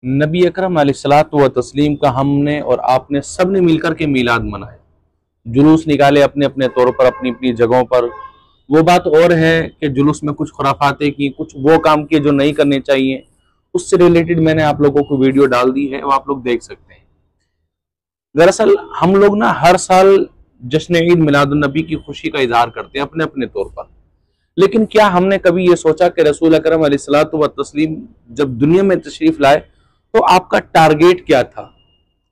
नबी अकरम अलैहिस्सलातु व तस्लीम का हमने और आपने सब ने मिलकर के मीलाद मनाया, जुलूस निकाले अपने अपने तौर पर, अपनी अपनी जगहों पर। वो बात और है कि जुलूस में कुछ खुराफाते की, कुछ वो काम किए जो नहीं करने चाहिए। उससे रिलेटेड मैंने आप लोगों को वीडियो डाल दी है, वो आप लोग देख सकते हैं। दरअसल हम लोग ना हर साल जश्न ईद मिलादुन नबी की खुशी का इजहार करते हैं अपने अपने तौर पर, लेकिन क्या हमने कभी ये सोचा कि रसूल अकरम अलैहिस्सलातु व तस्लीम जब दुनिया में तशरीफ लाए तो आपका टारगेट क्या था?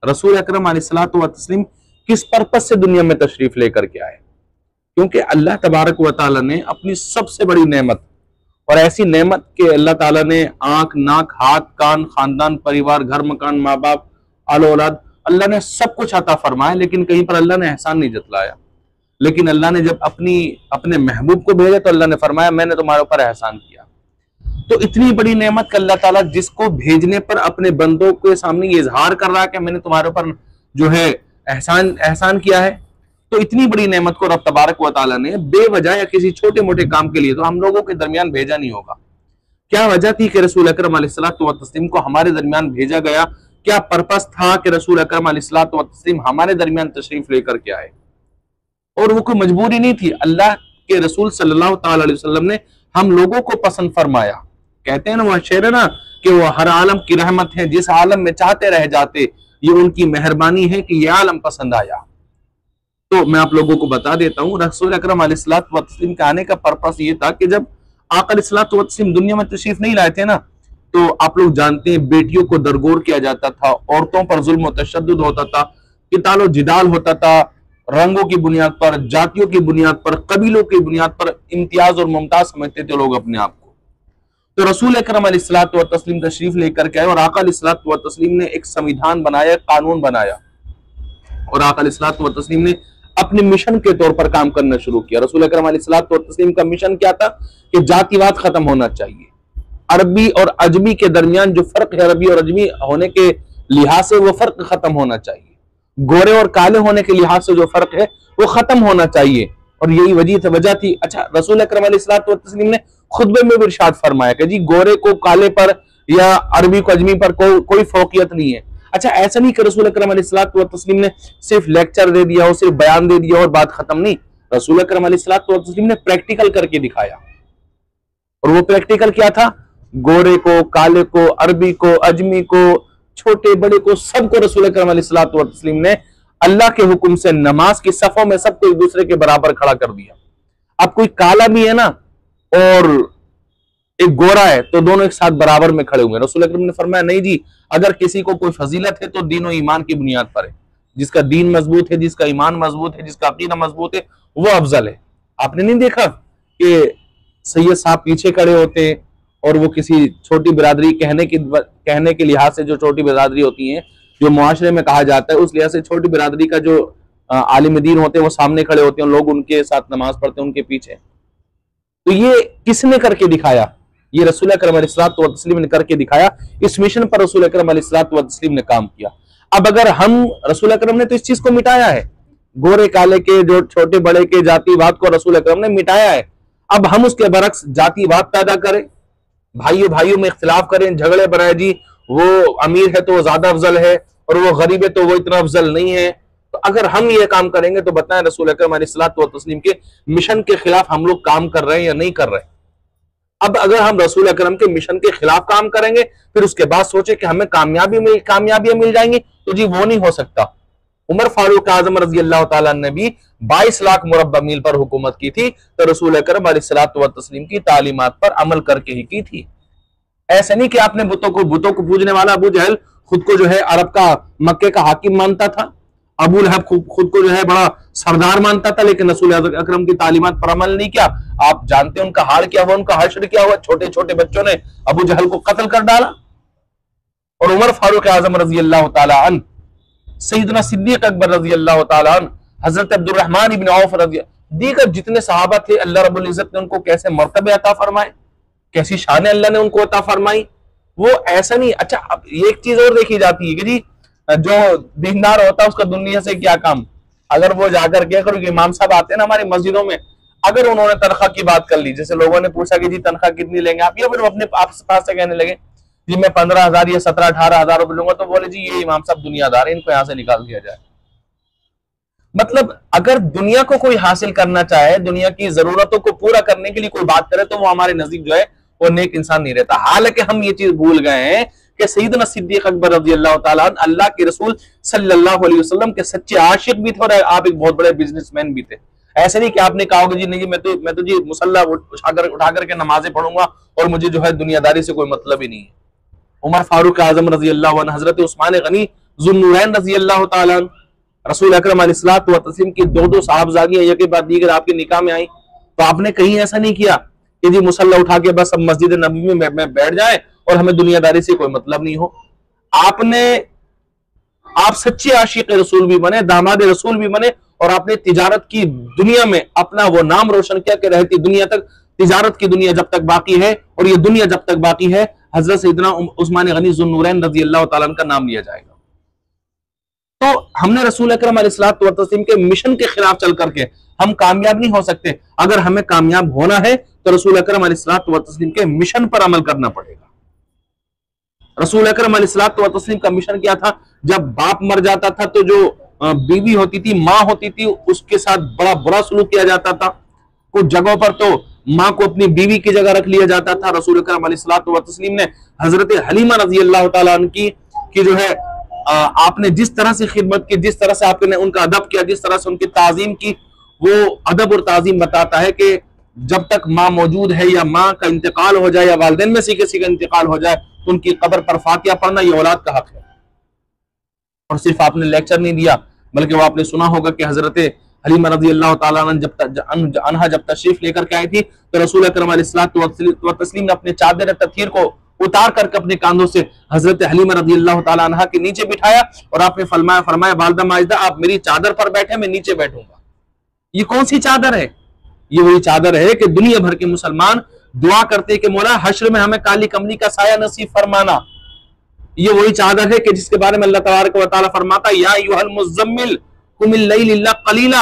रसूल अकरम अलैहिस्सलातु व तस्लीम किस पर्पज से दुनिया में तशरीफ लेकर के आए? क्योंकि अल्लाह तबारक व तआला ने अपनी सबसे बड़ी नेमत, और ऐसी नेमत के अल्लाह ताला ने आंख, नाक, हाथ, कान, खानदान, परिवार, घर मकान, माँ बाप, आलो औलाद, अल्लाह ने सब कुछ अता फरमाया, लेकिन कहीं पर अल्लाह ने एहसान नहीं जतलाया। लेकिन अल्लाह ने जब अपने महबूब को भेजा तो अल्लाह ने फरमाया मैंने तुम्हारे ऊपर एहसान किया। तो इतनी बड़ी नेमत का अल्लाह ताला जिसको भेजने पर अपने बंदों के सामने ये इजहार कर रहा है कि मैंने तुम्हारे ऊपर जो है एहसान किया है, तो इतनी बड़ी नेमत को रब तबारक व तआला ने बेवजह या किसी छोटे मोटे काम के लिए तो हम लोगों के दरमियान भेजा नहीं होगा। क्या वजह थी कि रसूल अकरम अलैहिस्सलातु व तस्लीम को हमारे दरमियान भेजा गया? क्या पर्पस था कि रसूल अकरम अलैहिस्सलातु व तस्लीम हमारे दरमियान तशरीफ लेकर के आए? और वो कोई मजबूरी नहीं थी, अल्लाह के रसूल सल्लल्लाहु तआला अलैहि वसल्लम ने हम लोगों को पसंद फरमाया। कहते हैं ना वह शेर है ना कि वो हर आलम की रहमत है, जिस आलम में चाहते रह जाते, ये उनकी मेहरबानी है कि ये आलम पसंद आया। तो मैं आप लोगों को बता देता हूँ, रसूल अकरम अलैहिस्सलातु व तस्लीम के आने का पर्पस ये था कि जब आका अलैहिस्सलातु व तस्लीम दुनिया में तशरीफ नहीं लाए थे ना, तो आप लोग जानते हैं बेटियों को दरगोर किया जाता था, औरतों पर जुल्म और तशद्दुद होता था, कितालो जिदाल होता था, रंगों की बुनियाद पर, जातियों की बुनियाद पर, कबीलों की बुनियाद पर इम्तियाज और मुमताज समझते थे लोग अपने आप को। तो रसूल अकरम अलैहिस्सलातु व तस्लीम तशरीफ लेकर के आए और आका अलैहिस्सलातु व तस्लीम ने एक संविधान बनाया, कानून बनाया, और आका अलैहिस्सलातु व तस्लीम ने अपने मिशन के तौर पर काम करना शुरू किया। रसूल अकरम अलैहिस्सलातु व तस्लीम का मिशन क्या था कि जातिवाद खत्म होना चाहिए। अरबी और अजमी के दरमियान जो फर्क है, अरबी और अजमी होने के लिहाज से वो फर्क खत्म होना चाहिए। गोरे और काले होने के लिहाज से जो फर्क है वो खत्म होना चाहिए, और यही वजह थी। अच्छा, रसूल अकरम अलैहिस्सलातु व तस्लीम ने खुतबे में भी इरशाद फरमाया कि जी गोरे को काले पर या अरबी को अजमी पर कोई फौकियत नहीं है। अच्छा, ऐसा नहीं कि रसूल अकरम अलैहिस्सलातु व तस्लीम ने सिर्फ लेक्चर दे दिया हो, सिर्फ बयान दे दिया और बात खत्म नहीं। रसूल अकरम अलैहिस्सलातु व तस्लीम ने प्रैक्टिकल करके दिखाया, और वो प्रैक्टिकल क्या था? गोरे को, काले को, अरबी को, अजमी को, छोटे बड़े को, सबको रसूल अकरम अलैहिस्सलातु व तस्लीम ने अल्लाह के हुक्म से नमाज की सफों में सबको एक दूसरे के बराबर खड़ा कर दिया। अब कोई काला भी है ना और एक गोरा है तो दोनों एक साथ बराबर में खड़े हुए। रसूल अकरम ने फरमाया नहीं जी, अगर किसी को कोई फजीलत है तो दीन और ईमान की बुनियाद पर है। जिसका दीन मजबूत है, जिसका ईमान मजबूत है, जिसका अकीदा मजबूत है, वो अफजल है। आपने नहीं देखा कि सैयद साहब पीछे खड़े होते हैं और वो किसी छोटी बिरादरी कहने के लिहाज से, जो छोटी बिरादरी होती है, जो मुआशरे में कहा जाता है, उस लिहाज से छोटी बिरादरी का जो आलिम दीन होते हैं वो सामने खड़े होते हैं, लोग उनके साथ नमाज पढ़ते हैं उनके पीछे। तो ये किसने करके दिखाया? ये रसूल अकरम अलैहिस्सलातु व तस्लीम ने करके दिखाया। इस मिशन पर रसूल अकरम अलैहिस्सलातु व तस्लीम ने काम किया। अब अगर हम, रसूल अकरम ने तो इस चीज को मिटाया है, गोरे काले के, जो छोटे बड़े के जातिवाद को रसूल अकरम ने मिटाया है। अब हम उसके बरक्स जातिवाद पैदा करें, भाइयों भाइयों में इख्तिलाफ करें, झगड़े बनाए, जी वो अमीर है तो वो ज्यादा अफजल है और वो गरीब है तो वो इतना अफजल नहीं है। तो अगर हम ये काम करेंगे तो बताएं रसूल अकरम अलैहिस्सलातु व तस्लीम के मिशन के खिलाफ हम लोग काम कर रहे हैं या नहीं कर रहे? अब अगर हम रसूल अकरम के मिशन के खिलाफ काम करेंगे फिर उसके बाद सोचे कि हमें कामयाबियां मिल जाएंगी, तो जी वो नहीं हो सकता। उमर फारूक आजम रजी अल्लाह तआला ने भी 22 लाख मुरब्बा मील पर हुकूमत की थी, तो रसूल अकरम अलैहिस्सलातु व तस्लीम की तालीमात पर अमल करके ही की थी। ऐसे नहीं कि आपने बुतों को पूजने वाला अबू जहल खुद को जो है अरब का, मक्के का हाकिम मानता था, अबू लहब खुद को जो है बड़ा सरदार मानता था, लेकिन रसूल अकरम की तालीमात पर अमल नहीं किया। आप जानते हैं उनका हाल क्या हुआ, उनका हश्र क्या हुआ? छोटे छोटे बच्चों ने अबू जहल को कत्ल कर डाला। और उमर फारूक आजम रजी अल्लाह तआला अन्हु, सैयदना सिद्दीक अकबर रजी अल्लाह तआला अन्हु, हजरत अब्दुर्रहमान इब्न औफ रजी, दीगर जितने सहाबा थे, अल्लाह रब्बुल इज्जत ने उनको कैसे मर्तबे अता फरमाए, कैसी शान अल्लाह ने उनको अता फरमाई। वो ऐसा नहीं। अच्छा, अब एक चीज और देखी जाती है कि जी जो दीनदार होता है उसका दुनिया से क्या काम। अगर वो जाकर के, अगर इमाम साहब आते हैं ना हमारी मस्जिदों में, अगर उन्होंने तनख्वाह की बात कर ली, जैसे लोगों ने पूछा कि जी तनख्वाह कितनी लेंगे आप, या फिर वो अपने आप पास से कहने लगे जी मैं 15,000 या 17-18 हजार रुपए लूंगा, तो बोले जी ये इमाम साहब दुनियादार है, इनको यहां से निकाल दिया जाए। मतलब अगर दुनिया को कोई हासिल करना चाहे, दुनिया की जरूरतों को पूरा करने के लिए कोई बात करे, तो वो हमारे नजदीक जो है वो नेक इंसान नहीं रहता। हालांकि हम ये चीज भूल गए हैं कि सैयदना सिद्दीक अकबर रज़ी अल्लाह तआला अन्हु अल्लाह के रसूल सल्लल्लाहु अलैहि वसल्लम के सच्चे आशिक भी थे और आप एक बहुत बड़े बिजनेसमैन भी थे। ऐसे नहीं कि आपने कहा होगा जी नहीं जी मैं तो जी मुसल्ला उठाकर के नमाजें पढ़ूंगा और मुझे जो है दुनियादारी से कोई मतलब ही नहीं है। उमर फारूक आजम रजी अल्लाह अन्हु, हजरत उस्मान गनी ज़ुन्नूरैन रजी अल्लाह तआला अन्हु, रसूल अकरम अलैहिस्सलातु व तस्लीम की दो साहबजादियां एक के बाद दीगर आपके निकाह में आई, तो आपने कहीं ऐसा नहीं किया कि जी मुसल्ला उठा के बस अब मस्जिद नबी में बैठ जाए और हमें दुनियादारी से कोई मतलब नहीं हो। आप सच्चे आशिक रसूल भी बने, दामाद रसूल भी बने, और आपने तिजारत की दुनिया में अपना वो नाम रोशन किया कि रहती दुनिया तक, तिजारत की दुनिया जब तक बाकी है और ये दुनिया जब तक बाकी है, हजरत सैयदना उस्मान गनी ज़ुन्नूरैन रज़ी अल्लाह तआला अन्हु का नाम लिया जाएगा। तो हमने रसूल अकरम अलैहिस्सलातु व तस्लीम के मिशन के खिलाफ चल करके हम कामयाब नहीं हो सकते। अगर हमें कामयाब होना है तो रसूल अकरम अलैहिस्सलातु व तस्लीम के मिशन पर अमल करना पड़ेगा। रसूल अकरम अलैहिस्सलातु व तस्लीम का मिशन क्या था? जब बाप मर जाता था तो जो बीवी होती थी, माँ होती थी, उसके साथ बड़ा बुरा सलूक किया जाता था। कुछ जगहों पर तो माँ को अपनी बीवी की जगह रख लिया जाता था। रसूल अकरम अलैहिस्सलातु व तस्लीम ने हजरत हलीमा रज़ी अल्लाह तआला अन्हा की जो है आपने जिस तरह से खिदमत की, जिस तरह से आपने उनका अदब किया, जिस तरह से उनकी ताजीम की, वो अदब और ताजीम बताता है कि जब तक माँ मौजूद है या माँ का इंतकाल हो जाए या वालिदैन में से किसी का इंतकाल हो जाए तो उनकी कब्र पर फातिहा पढ़ना ये औलाद का हक है। और सिर्फ आपने लेक्चर नहीं दिया बल्कि वो आपने सुना होगा कि हजरत हलीमा रज़ी अल्लाह तआला अन्हा जब तशरीफ लेकर के आई थी तो रसूल अकरम अलैहिस्सलातु व तस्लीम ने अपने चादर तथीर को उतार करके अपने कांधों से हजरत हलीमा रज़ी अल्लाह तआला अन्हा के नीचे बिठाया और आपने फरमाया वालिदा माजिदा आप मेरी चादर पर बैठे, मैं नीचे बैठूंगा। ये कौन सी चादर है? ये वही चादर है कि दुनिया भर के मुसलमान दुआ करते कि मौला हश्र में हमें काली कमली का साया नसीब फरमाना। ये वही चादर है कि जिसके बारे में अल्लाह तबारक व तआला फरमाता या अय्युहल मुज़्ज़म्मिल कुमिल लैल इल्ला क़लीला।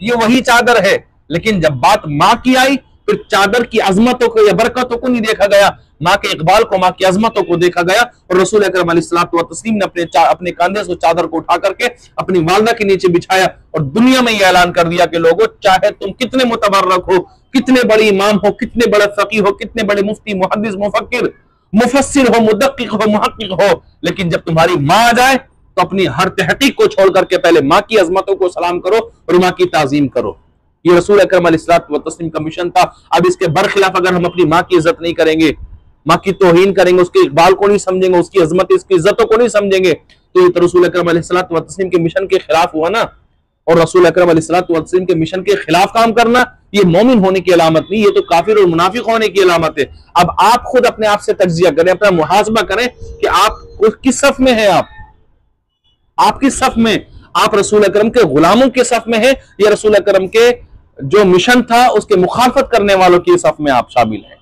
ये वही चादर है। लेकिन जब बात माँ की आई फिर चादर की अजमतों को या बरकतों को नहीं देखा गया, माँ के इकबाल को, माँ की अजमतों को देखा गया। और रसूल अकरम अलैहिस्सलातु व तस्लीम ने अपने कंधे से चादर को उठा करके अपनी वालिदा के नीचे बिछाया और दुनिया में यह ऐलान कर दिया कि लोगों, चाहे तुम कितने मुतबर्रक हो, कितने बड़े इमाम हो, कितने बड़े फकीह हो, कितने बड़े मुफ्ती, मुहद्दिस, मुफक्किर, मुफस्सिर हो, मुदक्किक हो, मुहक्किक हो, लेकिन जब तुम्हारी माँ आ जाए तो अपनी हर तहकीक को छोड़ करके पहले माँ की अजमतों को सलाम करो और माँ की ताजीम करो। ये रसूल अकरम अलैहिस्सलातु व तस्लीम का मिशन था। अब इसके बरखिलाफ अगर हम अपनी माँ की इज्जत नहीं करेंगे, माँ की तौहीन करेंगे, उसके इकबाल को नहीं समझेंगे, उसकी अजमत, उसकी इज्जतों को नहीं समझेंगे, तो ये तो रसूल अकरम अलैहिस्सलातु व तस्लीम के मिशन के खिलाफ हुआ ना। और रसूल अकरम अलैहिस्सलातु व तस्लीम के मिशन के खिलाफ काम करना ये मोमिन होने की अलामत नहीं, ये तो काफिर और मुनाफिक होने की अलामत है। अब आप खुद अपने आप से तज्जिया करें, अपना मुहासबा करें कि आप किस सफ में हैं। आप किस सफ में? आप रसूल अकरम के गुलामों के सफ में हैं या रसूल अकरम के जो मिशन था उसके मुखालफत करने वालों की सफ में आप शामिल हैं?